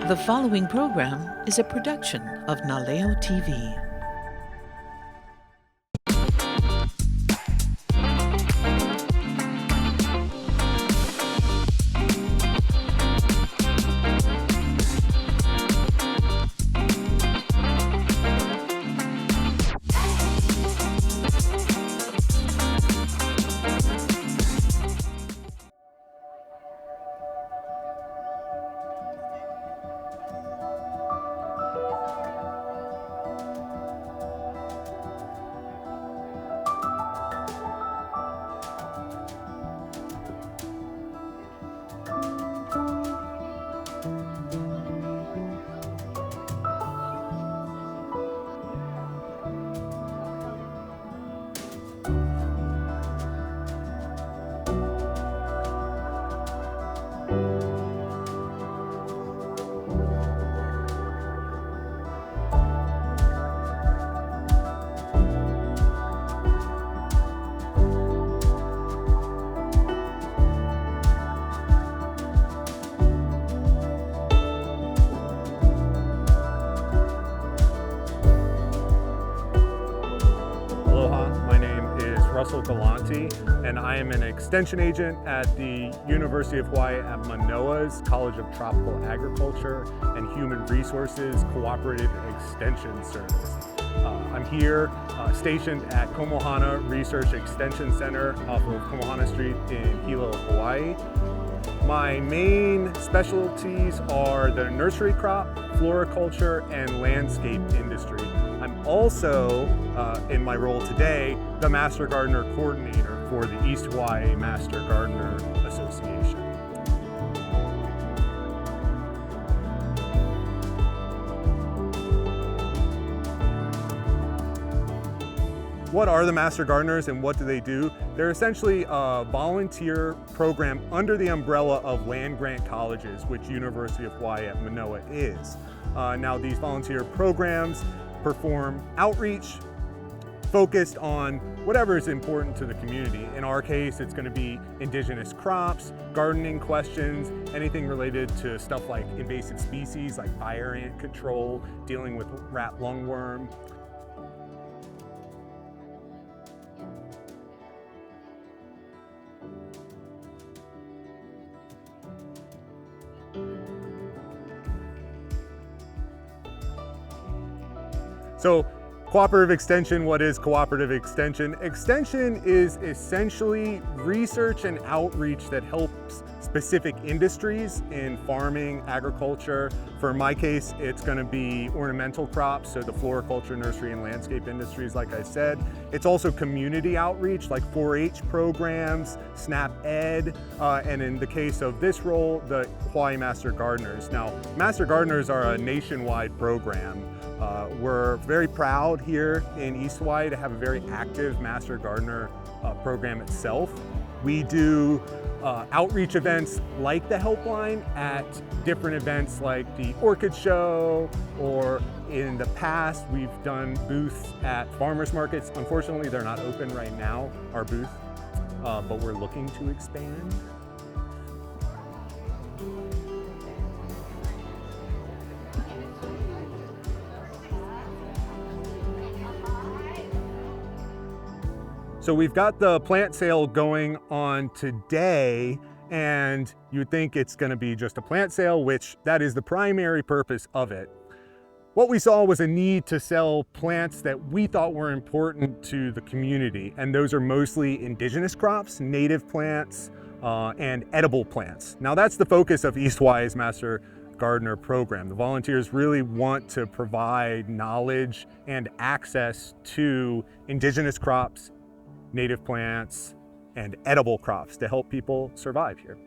The following program is a production of Naleo TV. And I am an extension agent at the University of Hawaii at Manoa's College of Tropical Agriculture and Human Resources Cooperative Extension Service. I'm here stationed at Komohana Research Extension Center off of Komohana Street in Hilo, Hawaii. My main specialties are the nursery crop, floriculture, and landscape industry. I'm also, in my role today, the Master Gardener Coordinator for the East Hawaii Master Gardener Association. What are the Master Gardeners and what do they do? They're essentially a volunteer program under the umbrella of land-grant colleges, which University of Hawaii at Manoa is. Now these volunteer programs perform outreach focused on whatever is important to the community. In our case, it's going to be indigenous crops, gardening questions, anything related to stuff like invasive species like fire ant control, dealing with rat lungworm. So, cooperative extension, what is cooperative extension? Extension is essentially research and outreach that helps specific industries in farming, agriculture. For my case, it's going to be ornamental crops, so the floriculture, nursery, and landscape industries, like I said. It's also community outreach, like 4-H programs, SNAP Ed, and in the case of this role, the Hawaii Master Gardeners. Now, Master Gardeners are a nationwide program. We're very proud here in East Hawaii to have a very active Master Gardener program itself. We do outreach events like the Helpline at different events like the Orchid Show, or in the past we've done booths at farmers markets. Unfortunately, they're not open right now, our booth, but we're looking to expand. So we've got the plant sale going on today, and you'd think it's going to be just a plant sale, which that is the primary purpose of it. What we saw was a need to sell plants that we thought were important to the community, and those are mostly indigenous crops, native plants, and edible plants. Now that's the focus of East Hawaii's Master Gardener program. The volunteers really want to provide knowledge and access to indigenous crops, native plants, and edible crops to help people survive here.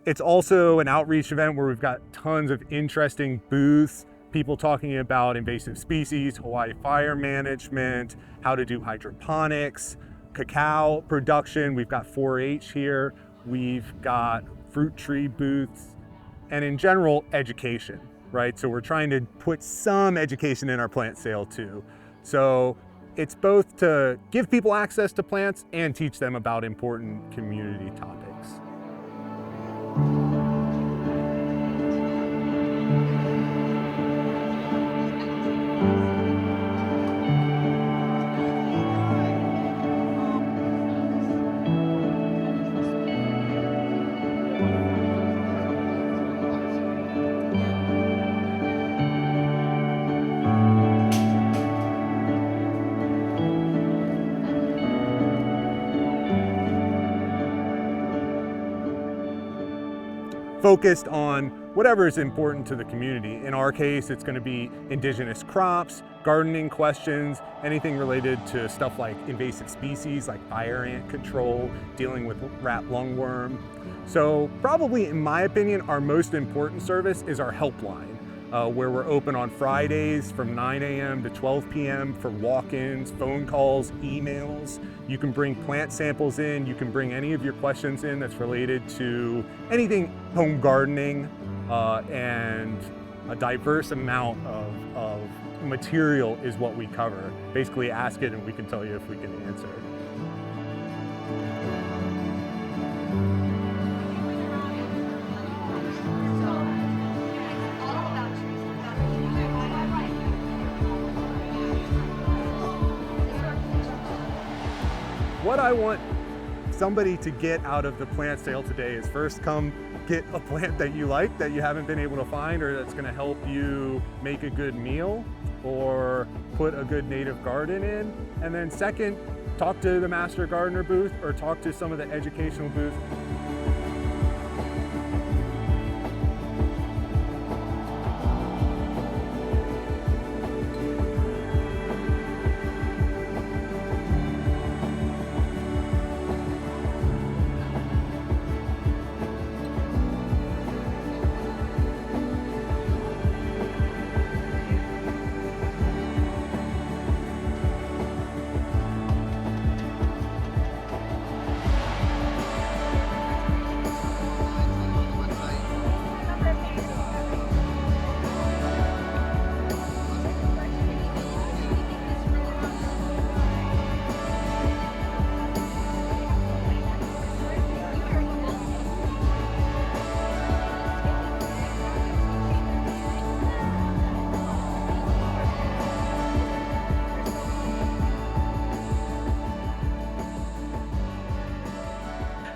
It's also an outreach event where we've got tons of interesting booths, people talking about invasive species, Hawaii fire management, how to do hydroponics, cacao production. We've got 4-H here. We've got fruit tree booths, and in general, education, right? So we're trying to put some education in our plant sale too. So it's both to give people access to plants and teach them about important community topics. focused on whatever is important to the community. In our case, it's going to be indigenous crops, gardening questions, anything related to stuff like invasive species like fire ant control, dealing with rat lungworm. So probably, in my opinion, our most important service is our helpline, where we're open on Fridays from 9 a.m. to 12 p.m. for walk-ins, phone calls, emails. You can bring plant samples in, you can bring any of your questions in that's related to anything home gardening, and a diverse amount of material is what we cover. Basically ask it and we can tell you if we can answer. What I want somebody to get out of the plant sale today is first come get a plant that you like, that you haven't been able to find, or that's gonna help you make a good meal or put a good native garden in. And then second, talk to the Master Gardener booth or talk to some of the educational booths.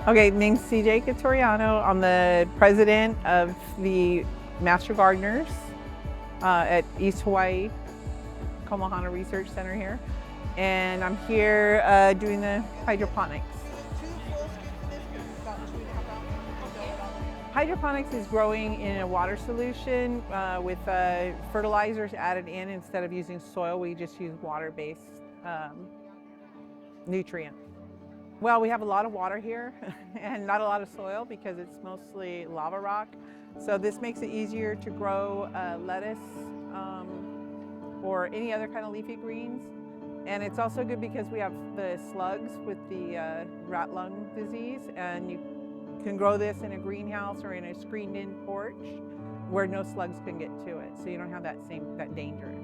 Okay, name's CJ Catoriano. I'm the president of the Master Gardeners at East Hawaii Komohana Research Center here. And I'm here doing the hydroponics. Hydroponics is growing in a water solution with fertilizers added in. Instead of using soil, we just use water-based nutrient. Well, we have a lot of water here and not a lot of soil because it's mostly lava rock. So this makes it easier to grow lettuce or any other kind of leafy greens. And it's also good because we have the slugs with the rat lung disease, and you can grow this in a greenhouse or in a screened-in porch where no slugs can get to it. So you don't have that danger.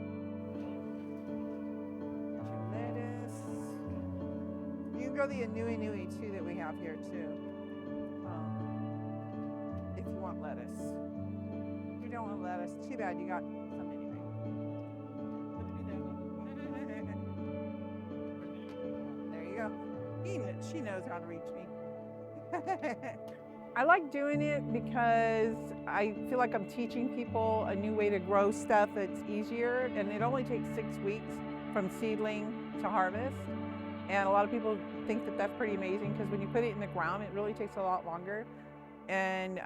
You can grow the anui too that we have here too, if you want lettuce. If you don't want lettuce, too bad, you got some anyway. There you go. She knows how to reach me. I like doing it because I feel like I'm teaching people a new way to grow stuff that's easier, and it only takes 6 weeks from seedling to harvest. And a lot of people think that that's pretty amazing because when you put it in the ground, it really takes a lot longer. And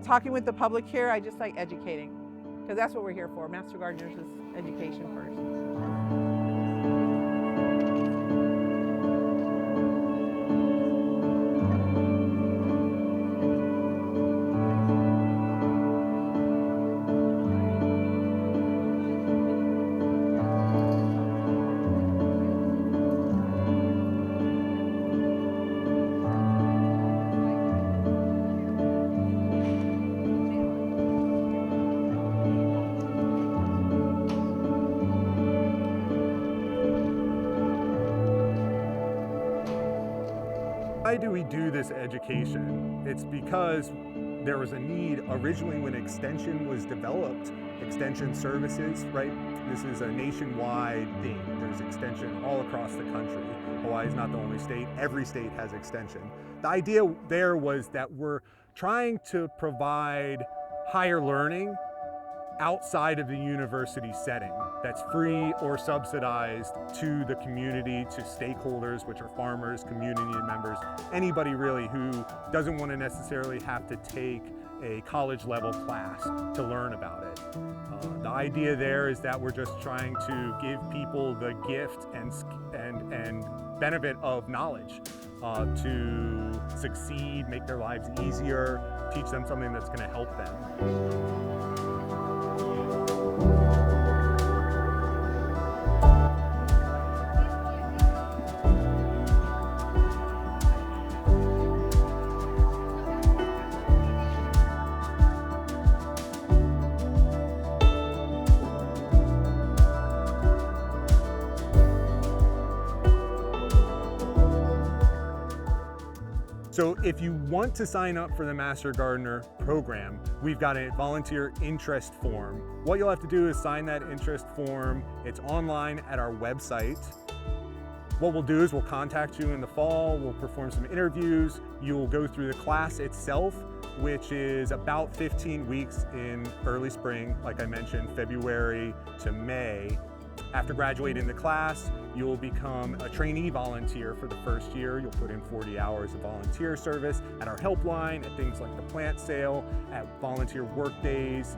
talking with the public here, I just like educating because that's what we're here for. Master Gardeners is education first. Why do we do this education? It's because there was a need originally when Extension was developed, Extension services, right? This is a nationwide thing. There's Extension all across the country. Hawaii is not the only state. Every state has Extension. The idea there was that we're trying to provide higher learning outside of the university setting that's free or subsidized to the community, to stakeholders, which are farmers, community members, anybody really who doesn't want to necessarily have to take a college level class to learn about it. The idea there is that we're just trying to give people the gift and benefit of knowledge to succeed, make their lives easier, teach them something that's going to help them. So if you want to sign up for the Master Gardener program, we've got a volunteer interest form. What you'll have to do is sign that interest form. It's online at our website. What we'll do is we'll contact you in the fall, we'll perform some interviews, you'll go through the class itself, which is about 15 weeks in early spring, like I mentioned, February to May. After graduating the class, you'll become a trainee volunteer for the first year. You'll put in 40 hours of volunteer service at our helpline, at things like the plant sale, at volunteer work days,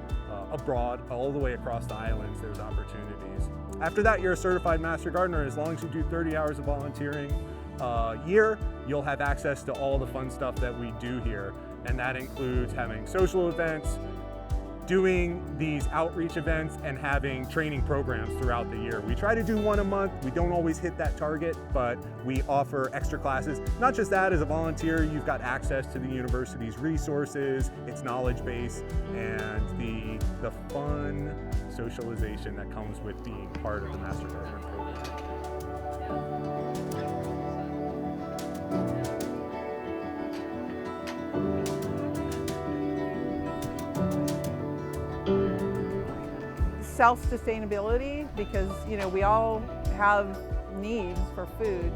abroad, all the way across the islands, there's opportunities. After that, you're a certified Master Gardener. As long as you do 30 hours of volunteering a year, you'll have access to all the fun stuff that we do here. And that includes having social events, doing these outreach events, and having training programs throughout the year. We try to do one a month. We don't always hit that target, but we offer extra classes. Not just that, as a volunteer, you've got access to the university's resources, its knowledge base, and the fun socialization that comes with being part of the Master Gardener program. Self-sustainability, because we all have needs for food,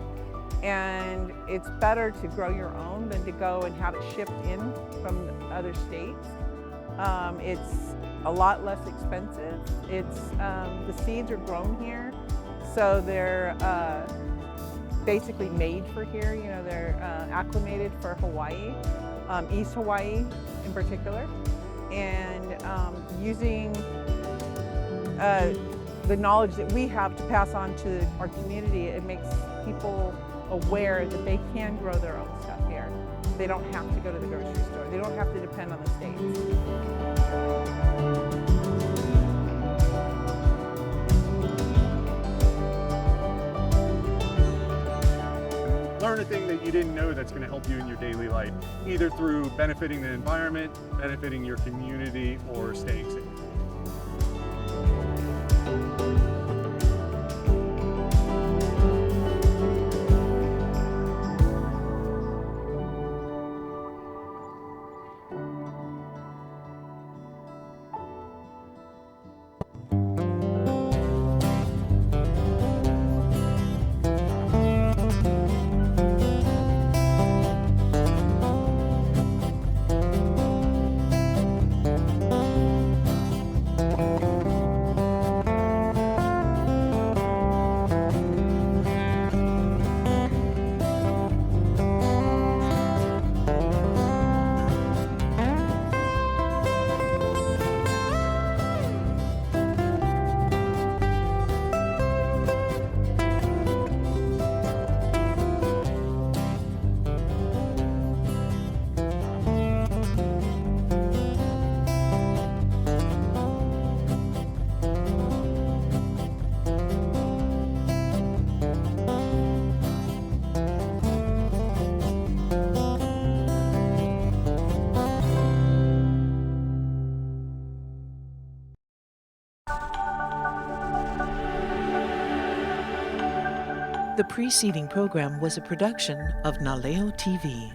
and it's better to grow your own than to go and have it shipped in from other states. It's a lot less expensive. It's the seeds are grown here, so they're basically made for here. They're acclimated for Hawaii, East Hawaii in particular, and using the knowledge that we have to pass on to our community, it makes people aware that they can grow their own stuff here. They don't have to go to the grocery store. They don't have to depend on the states. Learn a thing that you didn't know that's going to help you in your daily life, either through benefiting the environment, benefiting your community, or staying safe. The preceding program was a production of Naleo TV.